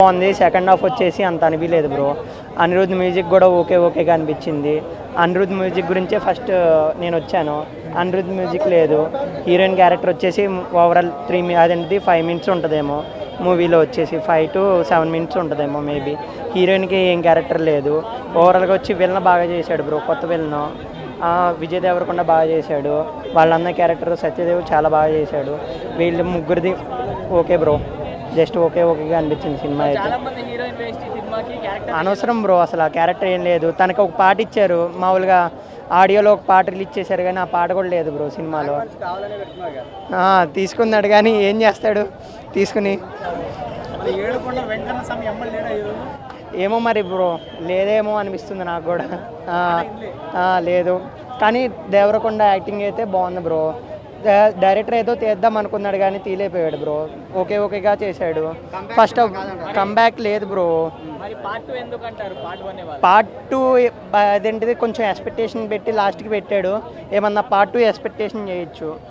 బాగుంది. Second half వచ్చేసి అంత అనిపించలేదు బ్రో. అనిరుద్ మ్యూజిక్ కూడా ఓకేగా అనిపించింది. అనిరుద్ మ్యూజిక్ గురించే ఫస్ట్ నేను వచ్చాను. అనిరుద్ మ్యూజిక్ లేదు. హీరోయిన్ క్యారెక్టర్ వచ్చేసి ఓవరాల్ 5 మినిట్స్ ఉంటుందేమో. మూవీలో వచ్చేసి 5 to 7 మినిట్స్ ఉంటుందేమో మేబీ. హీరోయిన్కి ఏం క్యారెక్టర్ లేదు. ఓవరాల్గా వచ్చి విలన్ బాగా చేశాడు బ్రో. కొత్త విలన్ విజయ్ దేవరకొండ బాగా చేశాడు. వాళ్ళన్న క్యారెక్టర్ సత్యదేవ్ చాలా బాగా చేశాడు. వీళ్ళు ముగ్గురిది ఓకే బ్రో. జస్ట్ ఓకేగా అనిపించింది సినిమా అయితే. అనవసరం బ్రో, అసలు ఆ క్యారెక్టర్ ఏం లేదు. తనకు ఒక పాట ఇచ్చారు, మామూలుగా ఆడియోలో ఒక పాట రిలీజ్ చేశారు, కానీ ఆ పాట కూడా లేదు బ్రో సినిమాలో. తీసుకున్నాడు కానీ ఏం చేస్తాడు తీసుకుని. ఏమో మరి బ్రో, లేదేమో అనిపిస్తుంది నాకు కూడా. లేదు కానీ దేవరకొండ యాక్టింగ్ అయితే బాగుంది బ్రో. డైరెక్టర్ ఏదో తీద్దాం అనుకున్నాడు కానీ తీలేపోయాడు బ్రో. ఓకేగా చేశాడు. ఫస్ట్ కంబ్యాక్ లేదు బ్రో. పార్ట్ 2 అదేంటిది కొంచెం ఎక్స్పెక్టేషన్ పెట్టి లాస్ట్కి పెట్టాడు. ఏమన్నా పార్ట్ 2 ఎక్స్పెక్టేషన్ చేయొచ్చు.